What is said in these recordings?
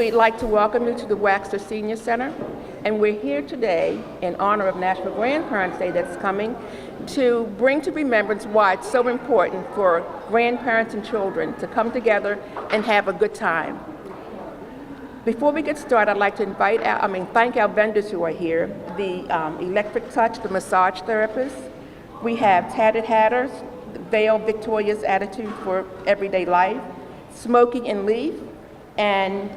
We'd like to welcome you to the Waxter Senior Center, and we're here today in honor of National Grandparents' Day that's coming to bring to remembrance why it's so important for grandparents and children to come together and have a good time. Before we get started, I'd like to thank our vendors who are here, the Electric Touch, the massage therapist. We have Tatted Hatters, Veil Victoria's Attitude for Everyday Life, Smoky and Leaf, and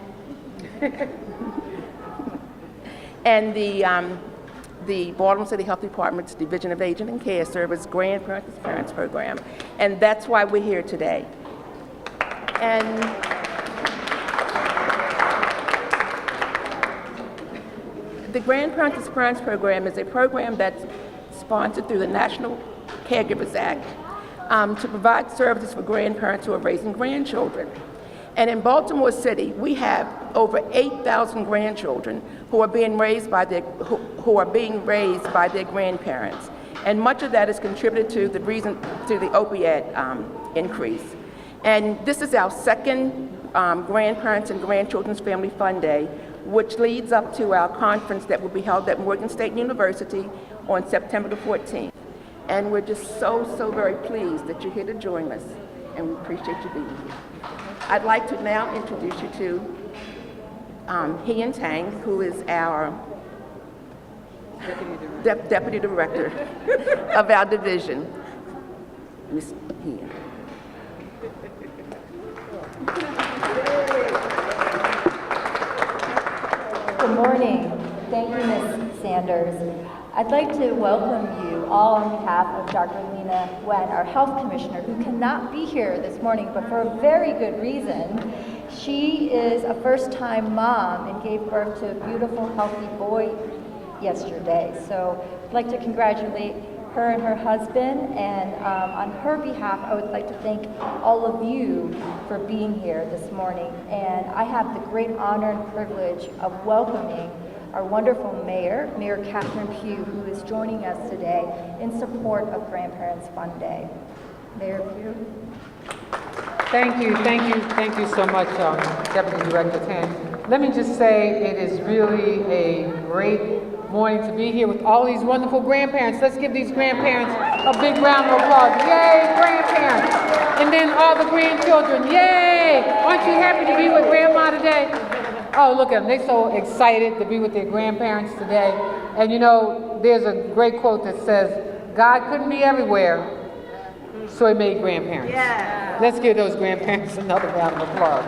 the Baltimore City Health Department's Division of Aging and Care Service Grandparents Parents Program. And that's why we're here today. And the Grandparents Parents Program is a program that's sponsored through the National Caregivers Act to provide services for grandparents who are raising grandchildren. And in Baltimore City, we have over 8,000 grandchildren who are being raised by their grandparents. And much of that is contributed to the opioid increase. And this is our second Grandparents and Grandchildren's Family Fun Day, which leads up to our conference that will be held at Morgan State University on September the 14th. And we're just so very pleased that you're here to join us, and we appreciate you being here. I'd like to now introduce you to Hien Tang, who is our Deputy Director of our division. Ms. Hien. Good morning. Thank you, Ms. Sanders. I'd like to welcome you all on behalf of Dr. Lena Wen, our Health Commissioner, who cannot be here this morning, but for a very good reason. She is a first-time mom and gave birth to a beautiful, healthy boy yesterday. So I'd like to congratulate her and her husband, and on her behalf, I would like to thank all of you for being here this morning. And I have the great honor and privilege of welcoming our wonderful Mayor Catherine Pugh, who is joining us today in support of Grandparents Fun Day. Mayor Pugh. Thank you so much, Deputy Director Tan. Let me just say it is really a great morning to be here with all these wonderful grandparents. Let's give these grandparents a big round of applause. Yay, grandparents! And then all the grandchildren, yay! Aren't you happy to be with Grandma today? Oh, look at them. They're so excited to be with their grandparents today. And you know, there's a great quote that says, God couldn't be everywhere, so he made grandparents. Yeah. Let's give those grandparents another round of applause.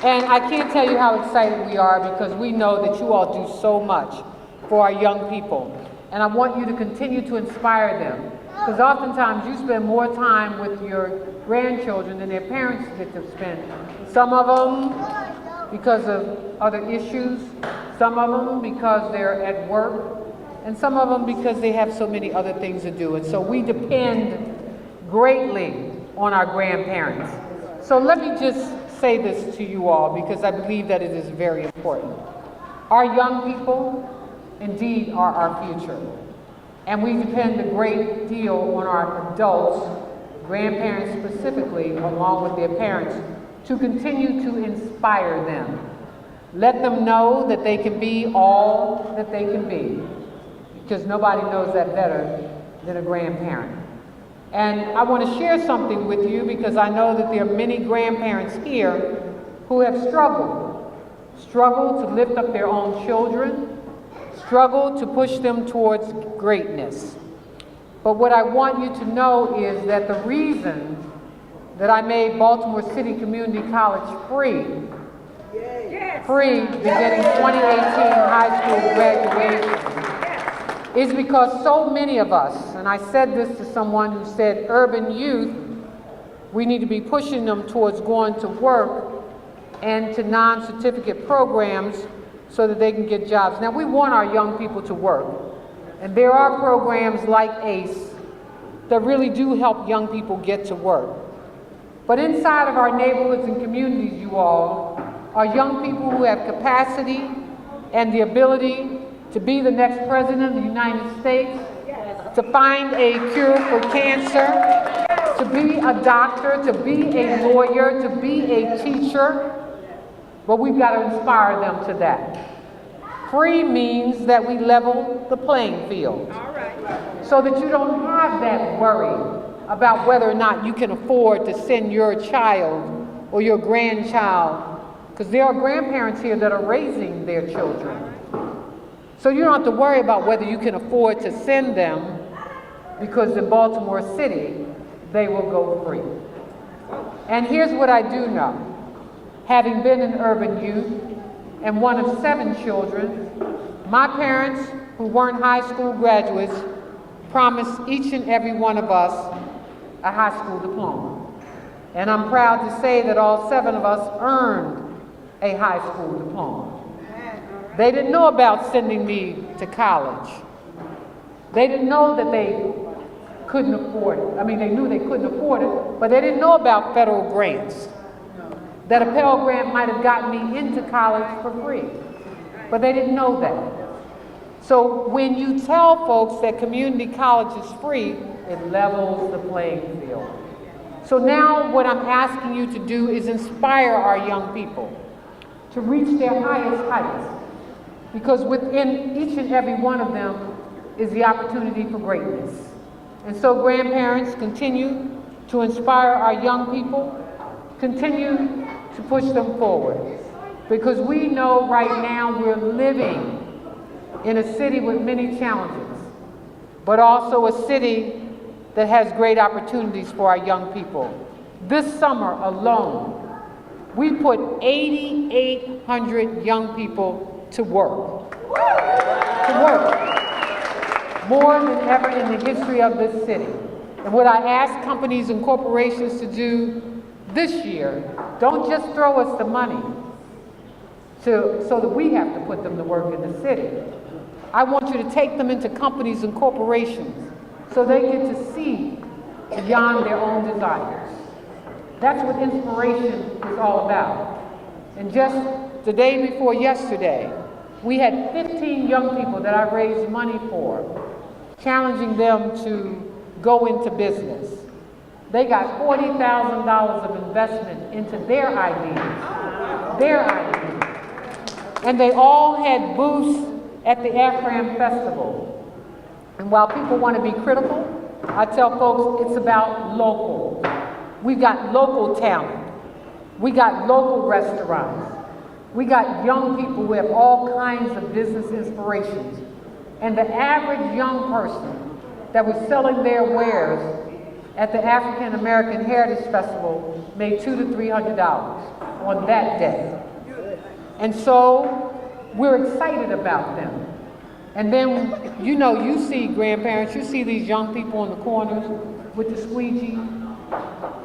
And I can't tell you how excited we are because we know that you all do so much for our young people. And I want you to continue to inspire them. Because oftentimes you spend more time with your grandchildren than their parents get to spend. Some of them because of other issues, some of them because they're at work, and some of them because they have so many other things to do. And so we depend greatly on our grandparents. So let me just say this to you all because I believe that it is very important. Our young people indeed are our future. And we depend a great deal on our adults, grandparents specifically, along with their parents, to continue to inspire them. Let them know that they can be all that they can be, because nobody knows that better than a grandparent. And I want to share something with you because I know that there are many grandparents here who have struggled to lift up their own children, struggled to push them towards greatness. But what I want you to know is that the reason that I made Baltimore City Community College free beginning 2018 high school graduation, is because so many of us, and I said this to someone who said, urban youth, we need to be pushing them towards going to work and to non-certificate programs so that they can get jobs. Now, we want our young people to work, and there are programs like ACE that really do help young people get to work. But inside of our neighborhoods and communities, you all, are young people who have capacity and the ability to be the next president of the United States, to find a cure for cancer, to be a doctor, to be a lawyer, to be a teacher. but we've got to inspire them to that. Free means that we level the playing field. So that you don't have that worry about whether or not you can afford to send your child or your grandchild, because there are grandparents here that are raising their children. So you don't have to worry about whether you can afford to send them, because in Baltimore City, they will go free. And here's what I do know. Having been an urban youth and one of 7 children, my parents, who weren't high school graduates, promised each and every one of us a high school diploma. And I'm proud to say that all 7 of us earned a high school diploma. They didn't know about sending me to college. They didn't know that they couldn't afford it. I mean, they knew they couldn't afford it, but they didn't know about federal grants. That a Pell Grant might have gotten me into college for free, but they didn't know that. So when you tell folks that community college is free, it levels the playing field. So now what I'm asking you to do is inspire our young people to reach their highest heights, because within each and every one of them is the opportunity for greatness. And so grandparents, continue to inspire our young people, continue to push them forward, because we know right now we're living in a city with many challenges, but also a city that has great opportunities for our young people. This summer alone, we put 8,800 young people to work. More than ever in the history of this city. And what I ask companies and corporations to do this year, don't just throw us the money so that we have to put them to work in the city. I want you to take them into companies and corporations so they get to see beyond their own desires. That's what inspiration is all about. And just the day before yesterday, we had 15 young people that I raised money for, challenging them to go into business. They got $40,000 of investment into their ideas. And they all had booths at the AFRAM Festival. And while people want to be critical, I tell folks it's about local. We've got local talent. We got local restaurants. We got young people who have all kinds of business inspirations. And the average young person that was selling their wares at the African American Heritage Festival made $200 to $300 on that day. And so we're excited about them. And then, you see grandparents, you see these young people in the corners with the squeegee.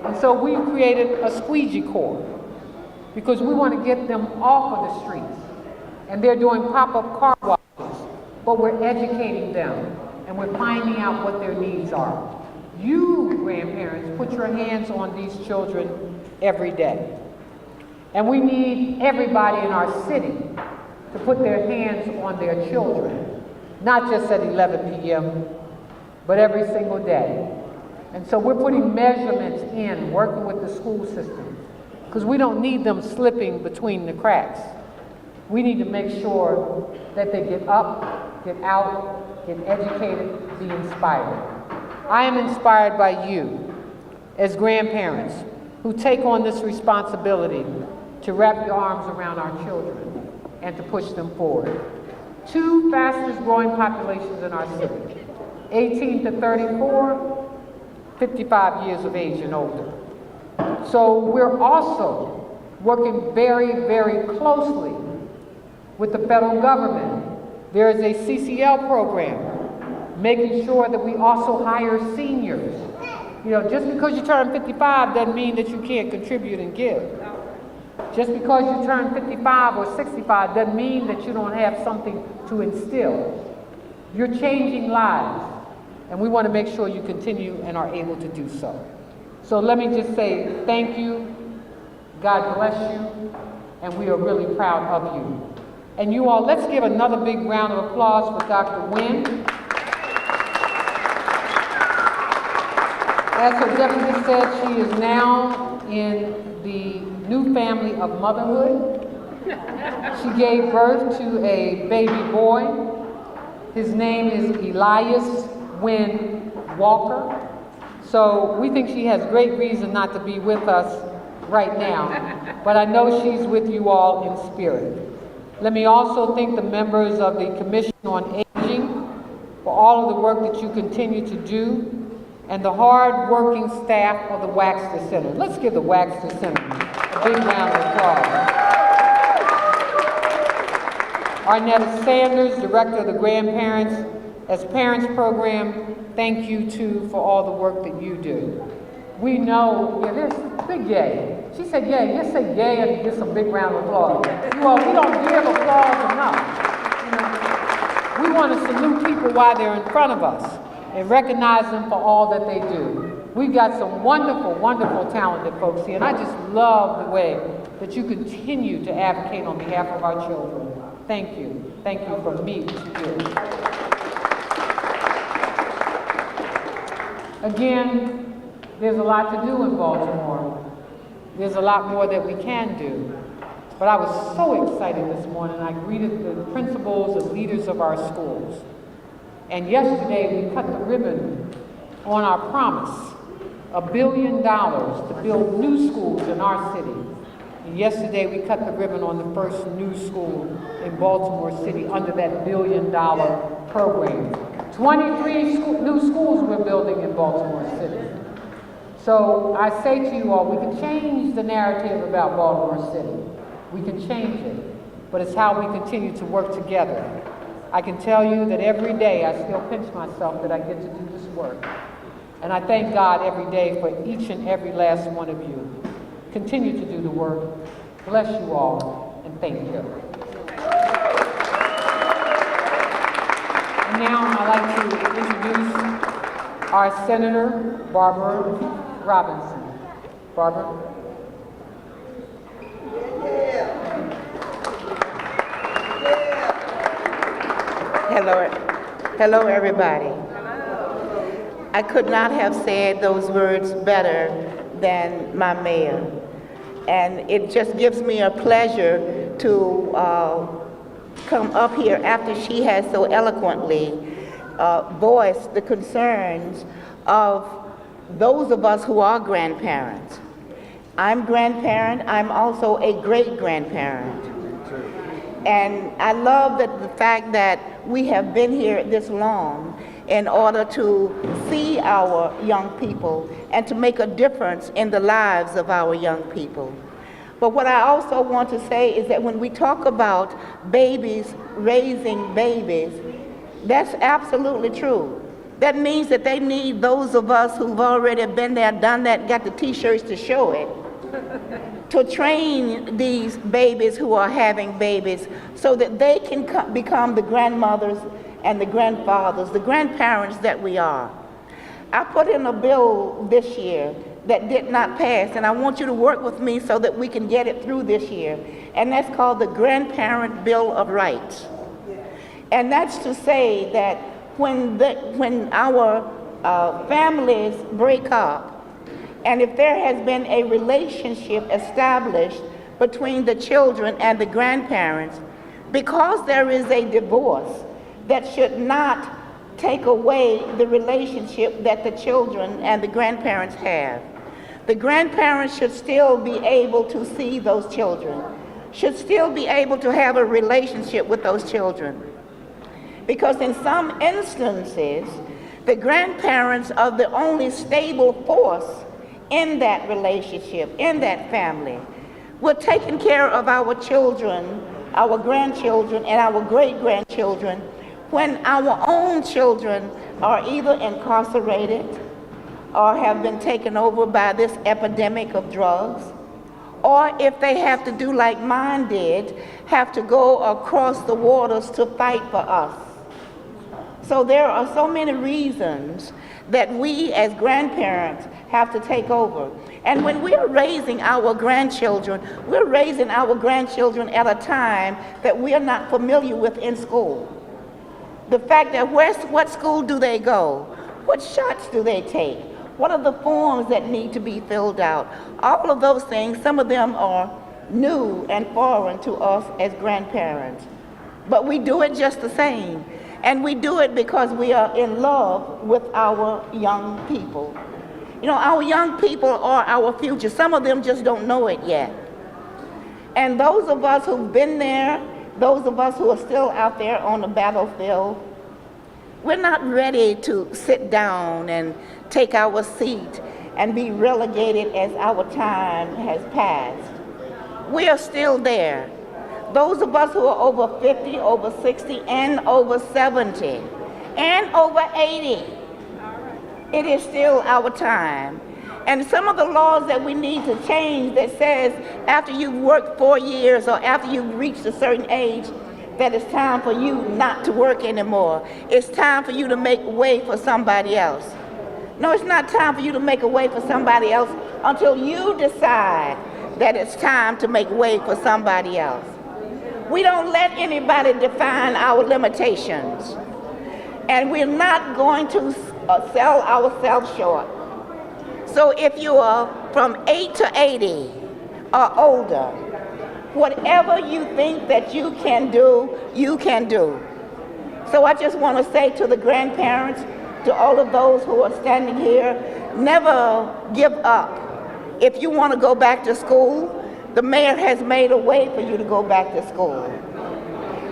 And so we created a squeegee corps because we want to get them off of the streets. And they're doing pop-up car washes, but we're educating them and we're finding out what their needs are. You, grandparents, put your hands on these children every day. And we need everybody in our city to put their hands on their children, not just at 11 p.m., but every single day. And so we're putting measurements in, working with the school system, because we don't need them slipping between the cracks. We need to make sure that they get up, get out, get educated, be inspired. I am inspired by you as grandparents who take on this responsibility to wrap your arms around our children and to push them forward. 2 fastest growing populations in our city, 18 to 34, 55 years of age and older. So we're also working very, very closely with the federal government. There is a CCL program, making sure that we also hire seniors. Just because you turn 55 doesn't mean that you can't contribute and give. Just because you turn 55 or 65 doesn't mean that you don't have something to instill. You're changing lives, and we want to make sure you continue and are able to do so. So let me just say thank you, God bless you, and we are really proud of you. And you all, let's give another big round of applause for Dr. Nguyen. As her deputy said, she is now in the new family of motherhood, She gave birth to a baby boy. His name is Elias Wynn Walker. So we think she has great reason not to be with us right now, but I know she's with you all in spirit. Let me also thank the members of the Commission on Aging for all of the work that you continue to do, and the hard-working staff of the Waxter Center. Let's give the Waxter Center a big round of applause. Arnetta Sanders, Director of the Grandparents as Parents Program, thank you too for all the work that you do. We know, yeah, there's big yay. She said yay, just say yay and give some big round of applause. You all, we don't give applause enough. You know, we want to salute people while they're in front of us and recognize them for all that they do. We've got some wonderful, wonderful, talented folks here, and I just love the way that you continue to advocate on behalf of our children. Thank you. Thank you from me to you. Again, there's a lot to do in Baltimore. There's a lot more that we can do. But I was so excited this morning. I greeted the principals and leaders of our schools. And yesterday we cut the ribbon on our promise, $1 billion to build new schools in our city. And yesterday we cut the ribbon on the first new school in Baltimore City under that $1 billion program. 23 new schools we're building in Baltimore City. So I say to you all, we can change the narrative about Baltimore City. We can change it, but it's how we continue to work together. I can tell you that every day I still pinch myself that I get to do this work. And I thank God every day for each and every last one of you. Continue to do the work. Bless you all, and thank you. And now I'd like to introduce our Senator, Barbara Robinson. Barbara. Hello everybody. I could not have said those words better than my mayor. And it just gives me a pleasure to come up here after she has so eloquently voiced the concerns of those of us who are grandparents. I'm grandparent, I'm also a great-grandparent. And I love the fact that we have been here this long in order to see our young people and to make a difference in the lives of our young people. But what I also want to say is that when we talk about babies raising babies, that's absolutely true. That means that they need those of us who've already been there, done that, got the t-shirts to show it, to train these babies who are having babies so that they can become the grandmothers and the grandfathers, the grandparents that we are. I put in a bill this year that did not pass, and I want you to work with me so that we can get it through this year, and that's called the Grandparent Bill of Rights. And that's to say that when our families break up, and if there has been a relationship established between the children and the grandparents, because there is a divorce, that should not take away the relationship that the children and the grandparents have. The grandparents should still be able to see those children, should still be able to have a relationship with those children. Because in some instances, the grandparents are the only stable force in that relationship, in that family. We're taking care of our children, our grandchildren, and our great-grandchildren when our own children are either incarcerated or have been taken over by this epidemic of drugs, or if they have to do like mine did, have to go across the waters to fight for us. So there are so many reasons that we as grandparents have to take over. And when we're raising our grandchildren, we're raising our grandchildren at a time that we are not familiar with in school. The fact that what school do they go? What shots do they take? What are the forms that need to be filled out? All of those things, some of them are new and foreign to us as grandparents. But we do it just the same. And we do it because we are in love with our young people. You know, our young people are our future. Some of them just don't know it yet. And those of us who've been there, those of us who are still out there on the battlefield, we're not ready to sit down and take our seat and be relegated as our time has passed. We are still there. Those of us who are over 50, over 60, and over 70, and over 80, it is still our time. And some of the laws that we need to change that says after you've worked 4 years or after you've reached a certain age, that it's time for you not to work anymore. It's time for you to make way for somebody else. No, it's not time for you to make a way for somebody else until you decide that it's time to make way for somebody else. We don't let anybody define our limitations. And we're not going to sell ourselves short. So if you are from 8 to 80 or older, whatever you think that you can do, you can do. So I just want to say to the grandparents, to all of those who are standing here, never give up. If you want to go back to school, the mayor has made a way for you to go back to school.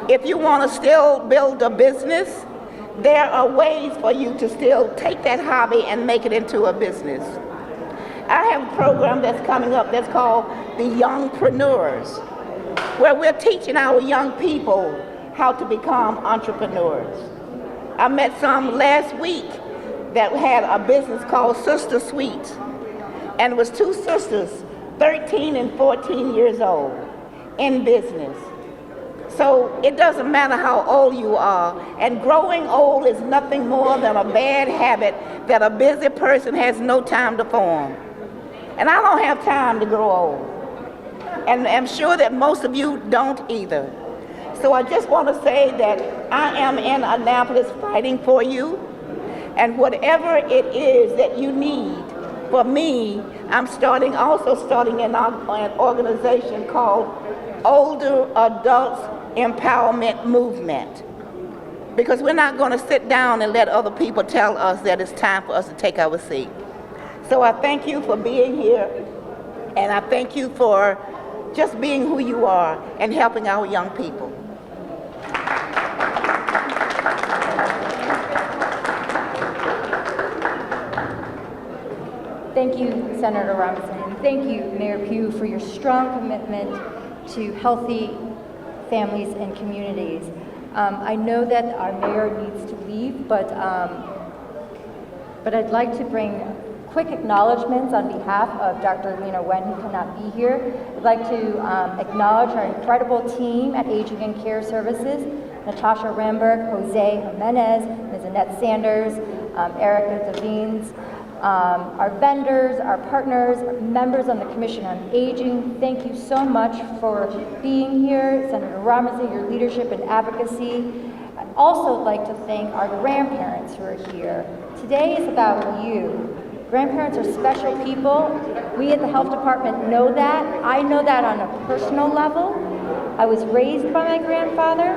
If you want to still build a business, there are ways for you to still take that hobby and make it into a business. I have a program that's coming up that's called the Youngpreneurs, where we're teaching our young people how to become entrepreneurs. I met some last week that had a business called Sister Sweet, and it was two sisters, 13 and 14 years old, in business. So it doesn't matter how old you are, and growing old is nothing more than a bad habit that a busy person has no time to form. And I don't have time to grow old. And I'm sure that most of you don't either. So I just want to say that I am in Annapolis fighting for you, and whatever it is that you need, for me, I'm also starting an organization called Older Adults Empowerment Movement. Because we're not going to sit down and let other people tell us that it's time for us to take our seat. So I thank you for being here, and I thank you for just being who you are and helping our young people. Thank you, Senator Robinson, and thank you, Mayor Pugh, for your strong commitment to healthy families and communities. I know that our mayor needs to leave, but I'd like to bring quick acknowledgments on behalf of Dr. Lena Wen, who cannot be here. I'd like to acknowledge our incredible team at Aging and Care Services: Natasha Ramberg, Jose Jimenez, Ms. Annette Sanders, Erica Devines, our vendors, our partners, members on the Commission on Aging. Thank you so much for being here. Senator Robinson, your leadership and advocacy. I'd also like to thank our grandparents who are here. Today is about you. Grandparents are special people. We at the Health Department know that. I know that on a personal level. I was raised by my grandfather.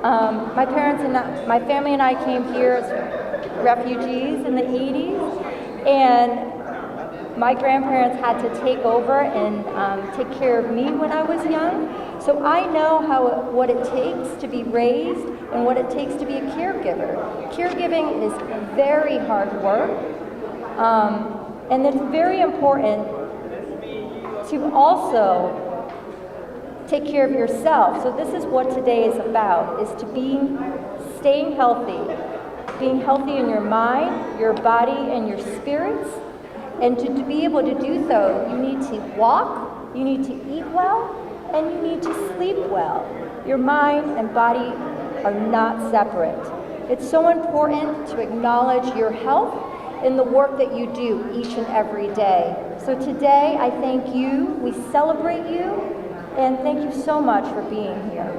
My parents and my family and I came here as refugees in the 80s, and my grandparents had to take over and take care of me when I was young. So I know what it takes to be raised and what it takes to be a caregiver. Caregiving is very hard work, and it's very important to also take care of yourself. So this is what today is about, is to staying healthy. Being healthy in your mind, your body, and your spirits. And to be able to do so, you need to walk, you need to eat well, and you need to sleep well. Your mind and body are not separate. It's so important to acknowledge your health in the work that you do each and every day. So today, I thank you, we celebrate you, and thank you so much for being here.